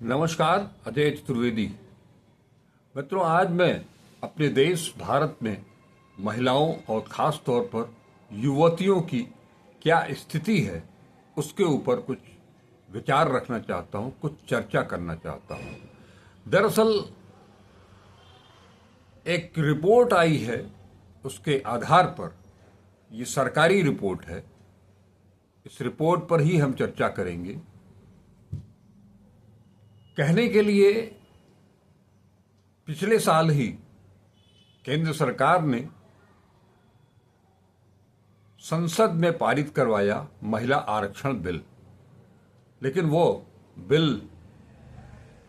नमस्कार, अजय चतुर्वेदी। मित्रों, आज मैं अपने देश भारत में महिलाओं और ख़ास तौर पर युवतियों की क्या स्थिति है उसके ऊपर कुछ विचार रखना चाहता हूं, कुछ चर्चा करना चाहता हूं। दरअसल एक रिपोर्ट आई है, उसके आधार पर, ये सरकारी रिपोर्ट है, इस रिपोर्ट पर ही हम चर्चा करेंगे। कहने के लिए पिछले साल ही केंद्र सरकार ने संसद में पारित करवाया महिला आरक्षण बिल, लेकिन वो बिल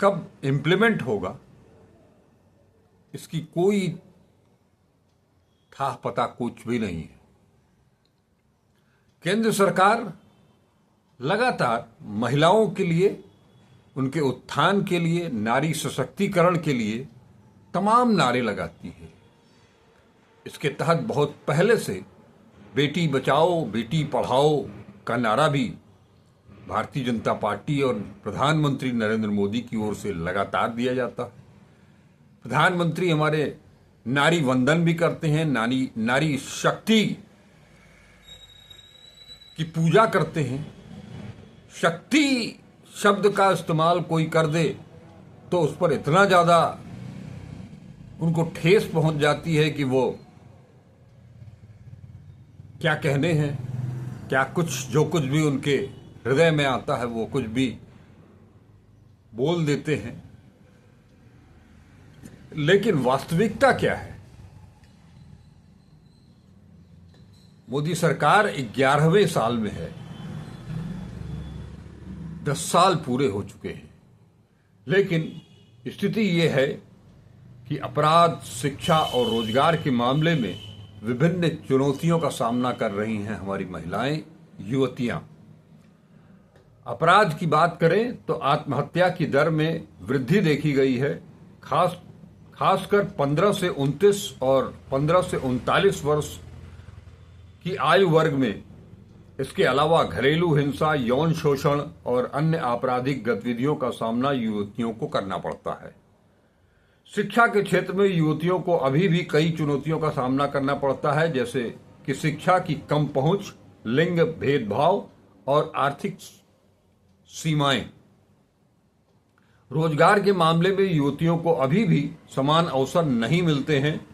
कब इम्प्लीमेंट होगा इसकी कोई था पता कुछ भी नहीं है। केंद्र सरकार लगातार महिलाओं के लिए, उनके उत्थान के लिए, नारी सशक्तिकरण के लिए तमाम नारे लगाती है। इसके तहत बहुत पहले से बेटी बचाओ बेटी पढ़ाओ का नारा भी भारतीय जनता पार्टी और प्रधानमंत्री नरेंद्र मोदी की ओर से लगातार दिया जाता है। प्रधानमंत्री हमारे नारी वंदन भी करते हैं, नारी शक्ति की पूजा करते हैं। शक्ति शब्द का इस्तेमाल कोई कर दे तो उस पर इतना ज्यादा उनको ठेस पहुंच जाती है कि वो क्या कहने हैं, क्या कुछ जो कुछ भी उनके हृदय में आता है वो कुछ भी बोल देते हैं। लेकिन वास्तविकता क्या है? मोदी सरकार 11वें साल में है, 10 साल पूरे हो चुके हैं, लेकिन स्थिति ये है कि अपराध, शिक्षा और रोजगार के मामले में विभिन्न चुनौतियों का सामना कर रही हैं हमारी महिलाएं, युवतियां। अपराध की बात करें तो आत्महत्या की दर में वृद्धि देखी गई है, खासकर 15 से 29 और 15 से 39 वर्ष की आयु वर्ग में। इसके अलावा घरेलू हिंसा, यौन शोषण और अन्य आपराधिक गतिविधियों का सामना युवतियों को करना पड़ता है। शिक्षा के क्षेत्र में युवतियों को अभी भी कई चुनौतियों का सामना करना पड़ता है, जैसे कि शिक्षा की कम पहुंच, लिंग भेदभाव और आर्थिक सीमाएं। रोजगार के मामले में युवतियों को अभी भी समान अवसर नहीं मिलते हैं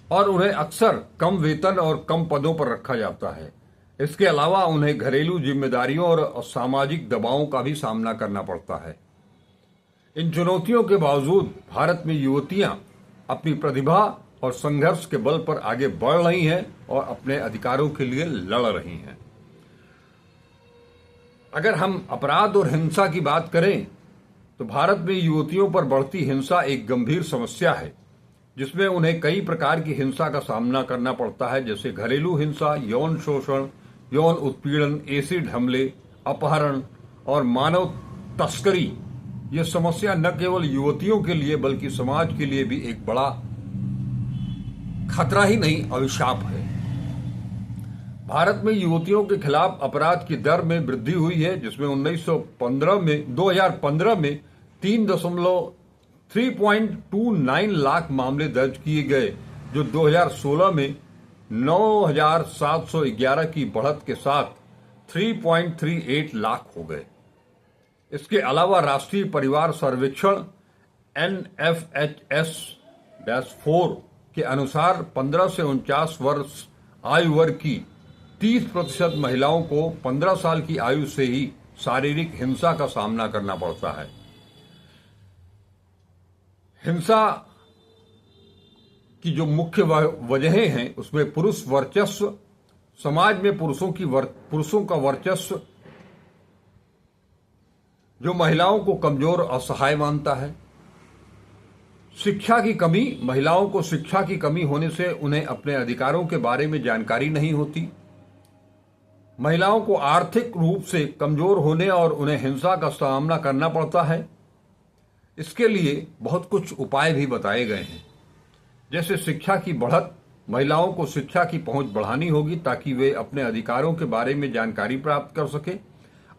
और उन्हें अक्सर कम वेतन और कम पदों पर रखा जाता है। इसके अलावा उन्हें घरेलू जिम्मेदारियों और सामाजिक दबावों का भी सामना करना पड़ता है। इन चुनौतियों के बावजूद भारत में युवतियां अपनी प्रतिभा और संघर्ष के बल पर आगे बढ़ रही हैं और अपने अधिकारों के लिए लड़ रही हैं। अगर हम अपराध और हिंसा की बात करें तो भारत में युवतियों पर बढ़ती हिंसा एक गंभीर समस्या है, जिसमें उन्हें कई प्रकार की हिंसा का सामना करना पड़ता है, जैसे घरेलू हिंसा, यौन शोषण, यौन उत्पीड़न, एसिड हमले, अपहरण और मानव तस्करी। यह समस्या न केवल युवतियों के लिए बल्कि समाज के लिए भी एक बड़ा खतरा ही नहीं, अभिशाप है। भारत में युवतियों के खिलाफ अपराध की दर में वृद्धि हुई है, जिसमें 2015 में 3.29 लाख मामले दर्ज किए गए, जो 2016 में 9,711 की बढ़त के साथ 3.38 लाख हो गए। इसके अलावा राष्ट्रीय परिवार सर्वेक्षण NFHS-4 के अनुसार 15 से 49 वर्ष आयु वर्ग की 30% महिलाओं को 15 साल की आयु से ही शारीरिक हिंसा का सामना करना पड़ता है। हिंसा की जो मुख्य वजहें हैं उसमें पुरुष वर्चस्व, समाज में पुरुषों का वर्चस्व जो महिलाओं को कमजोर और असहाय मानता है, शिक्षा की कमी, महिलाओं को शिक्षा की कमी होने से उन्हें अपने अधिकारों के बारे में जानकारी नहीं होती, महिलाओं को आर्थिक रूप से कमजोर होने और उन्हें हिंसा का सामना करना पड़ता है। इसके लिए बहुत कुछ उपाय भी बताए गए हैं, जैसे शिक्षा की बढ़त। महिलाओं को शिक्षा की पहुंच बढ़ानी होगी ताकि वे अपने अधिकारों के बारे में जानकारी प्राप्त कर सके।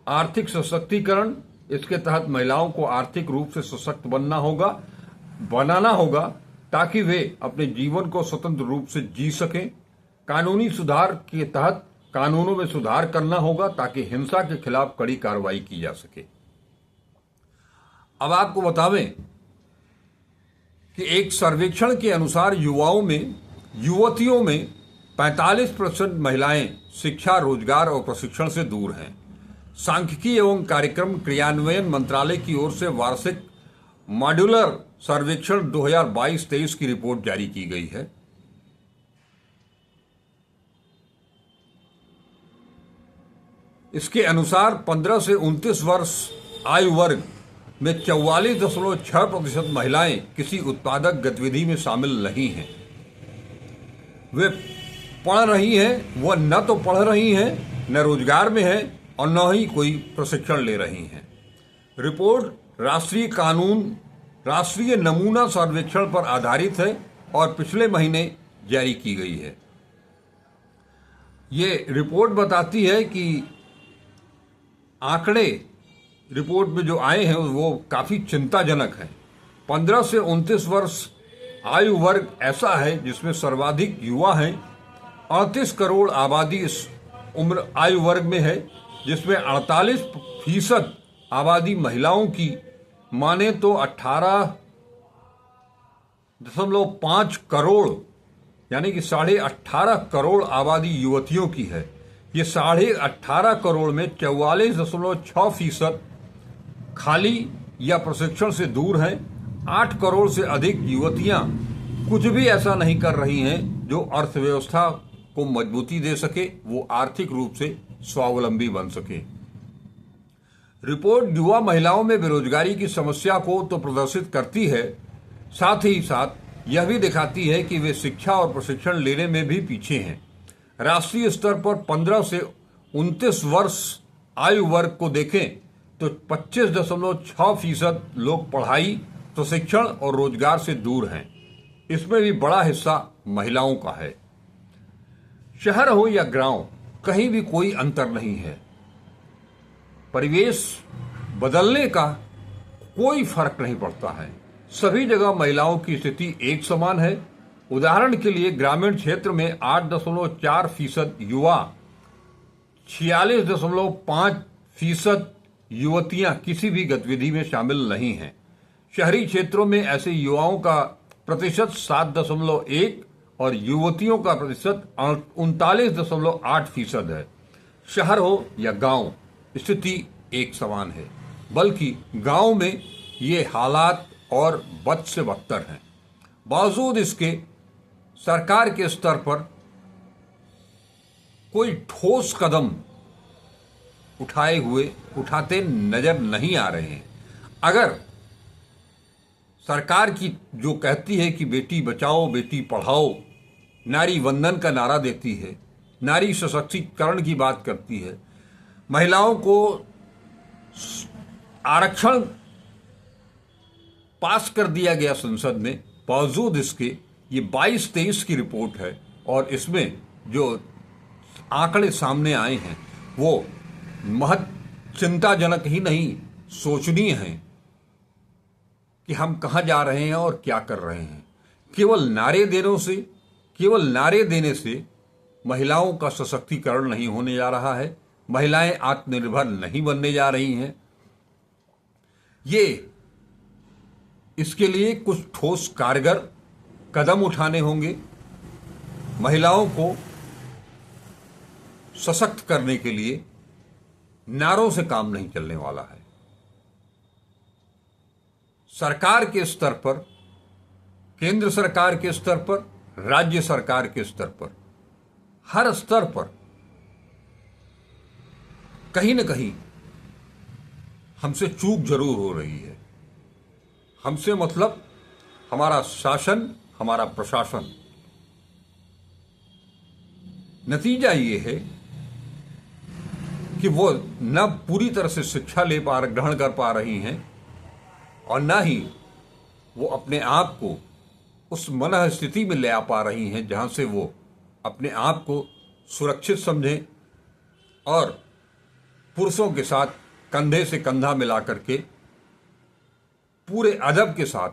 आर्थिक सशक्तिकरण, इसके तहत महिलाओं को आर्थिक रूप से सशक्त बनाना होगा ताकि वे अपने जीवन को स्वतंत्र रूप से जी सकें। कानूनी सुधार के तहत कानूनों में सुधार करना होगा ताकि हिंसा के खिलाफ कड़ी कार्रवाई की जा सके। अब आपको बतावें कि एक सर्वेक्षण के अनुसार युवतियों में 45% महिलाएं शिक्षा, रोजगार और प्रशिक्षण से दूर हैं। सांख्यिकी एवं कार्यक्रम क्रियान्वयन मंत्रालय की ओर से वार्षिक मॉड्यूलर सर्वेक्षण 2022-23 की रिपोर्ट जारी की गई है। इसके अनुसार 15 से 29 वर्ष आयु वर्ग में 44.6% महिलाएं किसी उत्पादक गतिविधि में शामिल नहीं हैं। वे पढ़ रही हैं, वह न तो पढ़ रही हैं, न रोजगार में हैं और न ही कोई प्रशिक्षण ले रही हैं। रिपोर्ट राष्ट्रीय नमूना सर्वेक्षण पर आधारित है और पिछले महीने जारी की गई है। ये रिपोर्ट बताती है कि आंकड़े रिपोर्ट में जो आए हैं वो काफी चिंताजनक हैं। 15 से 29 वर्ष आयु वर्ग ऐसा है जिसमें सर्वाधिक युवा हैं। 38 करोड़ आबादी इस उम्र आयु वर्ग में है, जिसमें 48% आबादी महिलाओं की माने तो 18.5 करोड़ यानी कि 18.5 करोड़ आबादी युवतियों की है। ये 18.5 करोड़ में 44.6% खाली या प्रशिक्षण से दूर हैं। 8 करोड़ से अधिक युवतियां कुछ भी ऐसा नहीं कर रही हैं जो अर्थव्यवस्था को मजबूती दे सके, वो आर्थिक रूप से स्वावलंबी बन सके। रिपोर्ट युवा महिलाओं में बेरोजगारी की समस्या को तो प्रदर्शित करती है, साथ ही साथ यह भी दिखाती है कि वे शिक्षा और प्रशिक्षण लेने में भी पीछे हैं। राष्ट्रीय स्तर पर 15 से 29 वर्ष आयु वर्ग को देखें तो 25.6% लोग पढ़ाई, प्रशिक्षण और रोजगार से दूर हैं। इसमें भी बड़ा हिस्सा महिलाओं का है। शहर हो या गांव, कहीं भी कोई अंतर नहीं है। परिवेश बदलने का कोई फर्क नहीं पड़ता है। सभी जगह महिलाओं की स्थिति एक समान है। उदाहरण के लिए ग्रामीण क्षेत्र में 8.4% युवा, 46.5% युवतियां किसी भी गतिविधि में शामिल नहीं हैं। शहरी क्षेत्रों में ऐसे युवाओं का प्रतिशत 7.1 और युवतियों का प्रतिशत 39.8% है। शहर हो या गांव, स्थिति एक समान है, बल्कि गांव में ये हालात और बद से बदतर हैं। बावजूद इसके सरकार के स्तर पर कोई ठोस कदम उठाते नजर नहीं आ रहे हैं। अगर सरकार की जो कहती है कि बेटी बचाओ बेटी पढ़ाओ, नारी वंदन का नारा देती है, नारी सशक्तिकरण की बात करती है, महिलाओं को आरक्षण पास कर दिया गया संसद में, बावजूद इसके ये 22-23 की रिपोर्ट है और इसमें जो आंकड़े सामने आए हैं वो महज चिंताजनक ही नहीं, सोचनीय है कि हम कहां जा रहे हैं और क्या कर रहे हैं। केवल नारे देने से महिलाओं का सशक्तिकरण नहीं होने जा रहा है। महिलाएं आत्मनिर्भर नहीं बनने जा रही हैं। इसके लिए कुछ ठोस कारगर कदम उठाने होंगे। महिलाओं को सशक्त करने के लिए नारों से काम नहीं चलने वाला है। सरकार के स्तर पर, केंद्र सरकार के स्तर पर, राज्य सरकार के स्तर पर, हर स्तर पर कहीं न कहीं हमसे चूक जरूर हो रही है। हमसे मतलब हमारा शासन, हमारा प्रशासन। नतीजा ये है कि वो न पूरी तरह से शिक्षा ग्रहण कर पा रही हैं और न ही वो अपने आप को उस मन स्थिति में ले आ पा रही हैं जहां से वो अपने आप को सुरक्षित समझें और पुरुषों के साथ कंधे से कंधा मिला करके पूरे अदब के साथ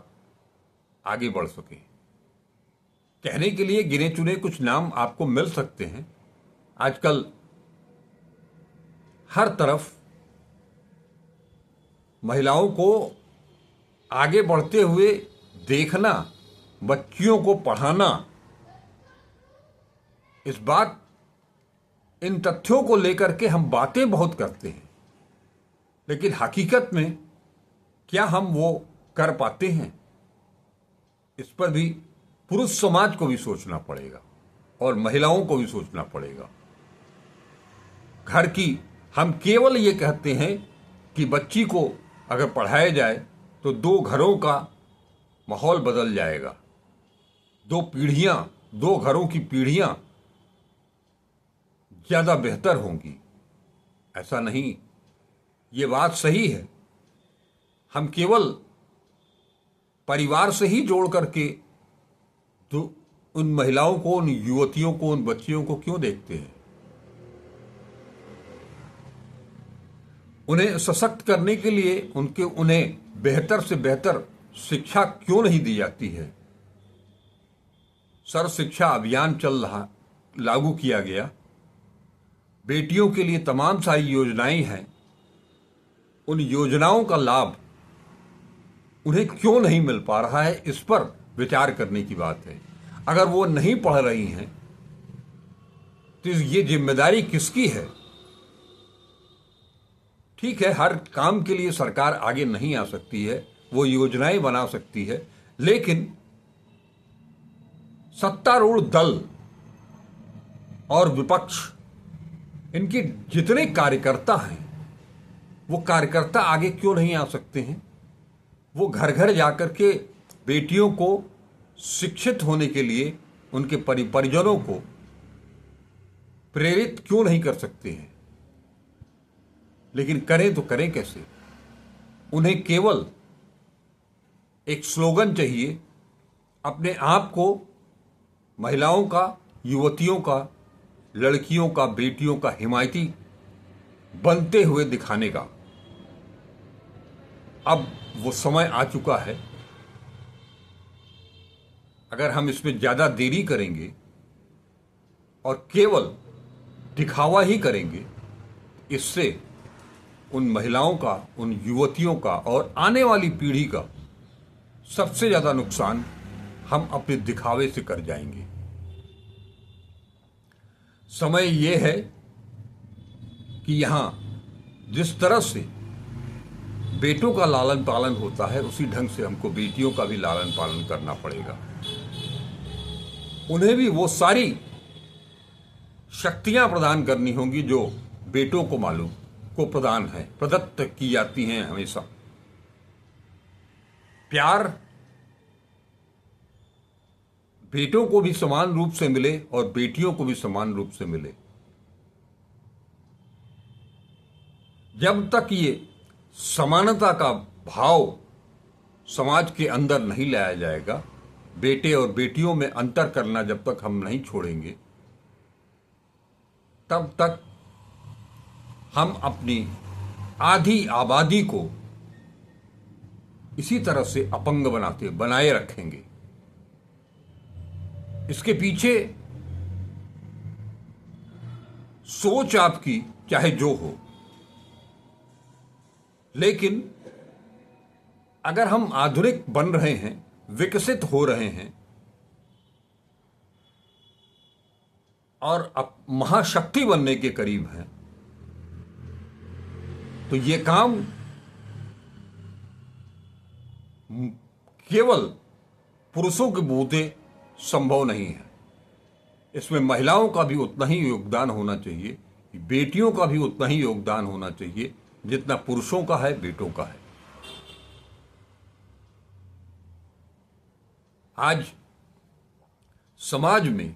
आगे बढ़ सके। कहने के लिए गिने चुने कुछ नाम आपको मिल सकते हैं। आजकल हर तरफ महिलाओं को आगे बढ़ते हुए देखना, बच्चियों को पढ़ाना, इन तथ्यों को लेकर के हम बातें बहुत करते हैं, लेकिन हकीकत में क्या हम वो कर पाते हैं? इस पर भी पुरुष समाज को भी सोचना पड़ेगा और महिलाओं को भी सोचना पड़ेगा। घर की हम केवल ये कहते हैं कि बच्ची को अगर पढ़ाया जाए तो 2 घरों का माहौल बदल जाएगा, 2 घरों की पीढ़ियां ज्यादा बेहतर होंगी। ऐसा नहीं, ये बात सही है। हम केवल परिवार से ही जोड़ करके तो उन महिलाओं को, उन युवतियों को, उन बच्चियों को क्यों देखते हैं? उन्हें सशक्त करने के लिए उन्हें बेहतर से बेहतर शिक्षा क्यों नहीं दी जाती है? सर्व शिक्षा अभियान चल रहा, लागू किया गया, बेटियों के लिए तमाम सारी योजनाएं हैं। उन योजनाओं का लाभ उन्हें क्यों नहीं मिल पा रहा है, इस पर विचार करने की बात है। अगर वो नहीं पढ़ रही हैं तो ये जिम्मेदारी किसकी है? ठीक है, हर काम के लिए सरकार आगे नहीं आ सकती है, वो योजनाएं बना सकती है, लेकिन सत्तारूढ़ दल और विपक्ष, इनके जितने कार्यकर्ता हैं, वो कार्यकर्ता आगे क्यों नहीं आ सकते हैं? वो घर घर जाकर के बेटियों को शिक्षित होने के लिए उनके परिजनों को प्रेरित क्यों नहीं कर सकते हैं? लेकिन करें तो करें कैसे? उन्हें केवल एक स्लोगन चाहिए, अपने आप को महिलाओं का, युवतियों का, लड़कियों का, बेटियों का हिमायती बनते हुए दिखाने का। अब वो समय आ चुका है। अगर हम इसमें ज्यादा देरी करेंगे और केवल दिखावा ही करेंगे, इससे उन महिलाओं का, उन युवतियों का और आने वाली पीढ़ी का सबसे ज्यादा नुकसान हम अपने दिखावे से कर जाएंगे। समय यह है कि यहां जिस तरह से बेटों का लालन पालन होता है, उसी ढंग से हमको बेटियों का भी लालन पालन करना पड़ेगा। उन्हें भी वो सारी शक्तियां प्रदान करनी होंगी जो बेटों को मालूम को प्रदान है, प्रदत्त की जाती हैं हमेशा। प्यार बेटों को भी समान रूप से मिले और बेटियों को भी समान रूप से मिले। जब तक ये समानता का भाव समाज के अंदर नहीं लाया जाएगा, बेटे और बेटियों में अंतर करना जब तक हम नहीं छोड़ेंगे, तब तक हम अपनी आधी आबादी को इसी तरह से अपंग बनाए रखेंगे। इसके पीछे सोच आपकी चाहे जो हो, लेकिन अगर हम आधुनिक बन रहे हैं, विकसित हो रहे हैं और अब महाशक्ति बनने के करीब हैं, तो ये काम केवल पुरुषों के बूते संभव नहीं है। इसमें महिलाओं का भी उतना ही योगदान होना चाहिए, बेटियों का भी उतना ही योगदान होना चाहिए जितना पुरुषों का है, बेटों का है। आज समाज में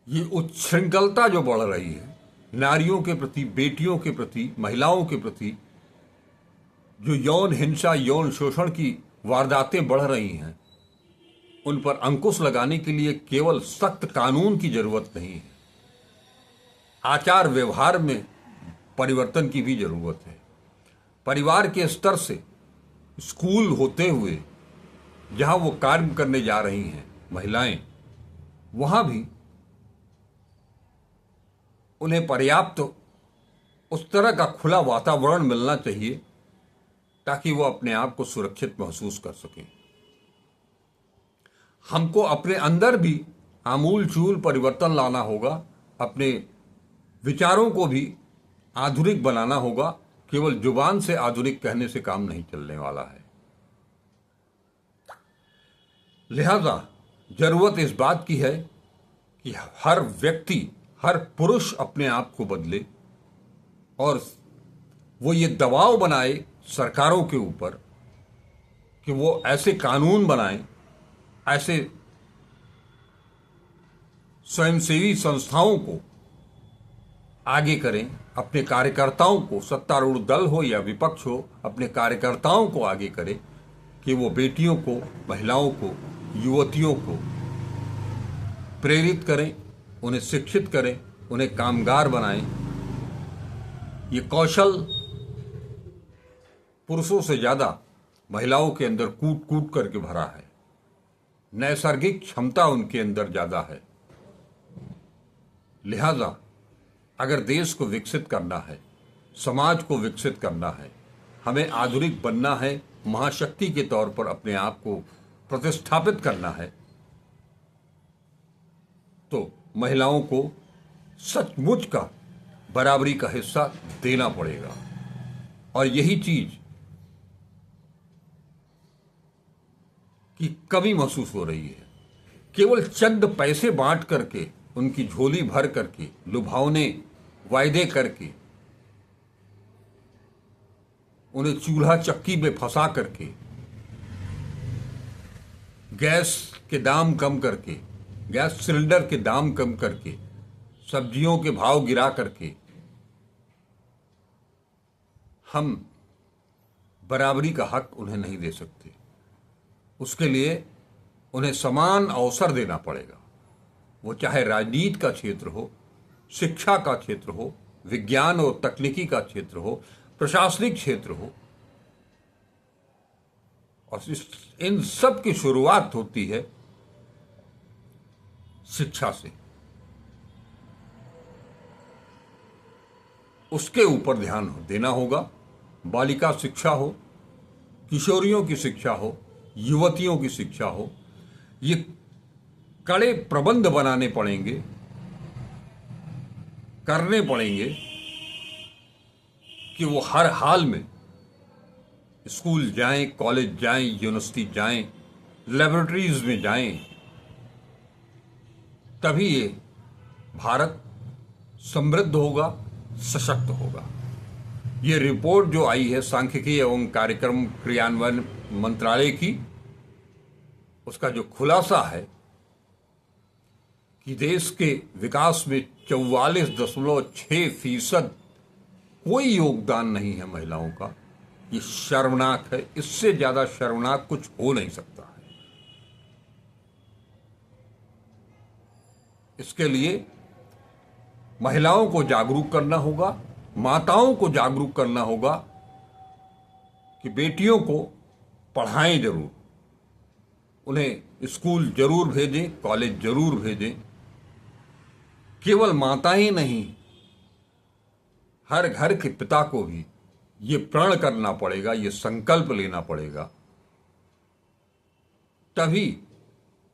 ये उच्छृंखलता जो बढ़ रही है, नारियों के प्रति, बेटियों के प्रति, महिलाओं के प्रति जो यौन हिंसा, यौन शोषण की वारदातें बढ़ रही हैं, उन पर अंकुश लगाने के लिए केवल सख्त कानून की जरूरत नहीं है। आचार व्यवहार में परिवर्तन की भी जरूरत है। परिवार के स्तर से स्कूल होते हुए जहां वो कार्य करने जा रही हैं महिलाएं, वहां भी उन्हें पर्याप्त उस तरह का खुला वातावरण मिलना चाहिए ताकि वो अपने आप को सुरक्षित महसूस कर सकें। हमको अपने अंदर भी आमूल चूल परिवर्तन लाना होगा, अपने विचारों को भी आधुनिक बनाना होगा। केवल जुबान से आधुनिक कहने से काम नहीं चलने वाला है। लिहाजा जरूरत इस बात की है कि हर व्यक्ति, हर पुरुष अपने आप को बदले और वो ये दबाव बनाए सरकारों के ऊपर कि वो ऐसे कानून बनाएं, ऐसे स्वयंसेवी संस्थाओं को आगे करें, अपने कार्यकर्ताओं को, सत्तारूढ़ दल हो या विपक्ष हो, अपने कार्यकर्ताओं को आगे करें कि वो बेटियों को, महिलाओं को, युवतियों को प्रेरित करें, उन्हें शिक्षित करें, उन्हें कामगार बनाएं। ये कौशल पुरुषों से ज्यादा महिलाओं के अंदर कूट कूट करके भरा है। नैसर्गिक क्षमता उनके अंदर ज्यादा है। लिहाजा अगर देश को विकसित करना है, समाज को विकसित करना है, हमें आधुनिक बनना है, महाशक्ति के तौर पर अपने आप को प्रतिस्थापित करना है, तो महिलाओं को सचमुच का बराबरी का हिस्सा देना पड़ेगा। और यही चीज की कमी महसूस हो रही है। केवल चंद पैसे बांट करके, उनकी झोली भर करके, लुभावने वायदे करके, उन्हें चूल्हा चक्की में फंसा करके, गैस के दाम कम करके, गैस सिलेंडर के दाम कम करके, सब्जियों के भाव गिरा करके हम बराबरी का हक उन्हें नहीं दे सकते। उसके लिए उन्हें समान अवसर देना पड़ेगा। वो चाहे राजनीति का क्षेत्र हो, शिक्षा का क्षेत्र हो, विज्ञान और तकनीकी का क्षेत्र हो, प्रशासनिक क्षेत्र हो। और इन सब की शुरुआत होती है शिक्षा से। उसके ऊपर ध्यान देना होगा। बालिका शिक्षा हो, किशोरियों की शिक्षा हो, युवतियों की शिक्षा हो, ये कड़े प्रबंध बनाने पड़ेंगे, करने पड़ेंगे कि वो हर हाल में स्कूल जाएं, कॉलेज जाएं, यूनिवर्सिटी जाएं, लेबोरेटरीज में जाएं। तभी ये भारत समृद्ध होगा, सशक्त होगा। ये रिपोर्ट जो आई है सांख्यिकी एवं कार्यक्रम क्रियान्वयन मंत्रालय की, उसका जो खुलासा है कि देश के विकास में 44.6% कोई योगदान नहीं है महिलाओं का, ये शर्मनाक है। इससे ज्यादा शर्मनाक कुछ हो नहीं सकता है। इसके लिए महिलाओं को जागरूक करना होगा, माताओं को जागरूक करना होगा कि बेटियों को पढ़ाएं जरूर, उन्हें स्कूल जरूर भेजें, कॉलेज जरूर भेजें। केवल माता ही नहीं, हर घर के पिता को भी ये प्रण करना पड़ेगा, ये संकल्प लेना पड़ेगा। तभी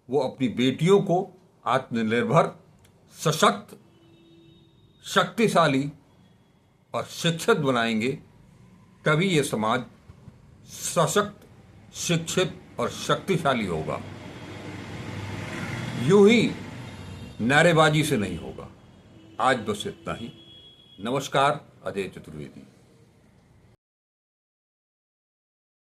वो अपनी बेटियों को आत्मनिर्भर, सशक्त, शक्तिशाली और शिक्षित बनाएंगे। तभी ये समाज सशक्त, शिक्षित और शक्तिशाली होगा। यूं ही नारेबाजी से नहीं होगा। आज बस इतना ही। नमस्कार। अजय चतुर्वेदी।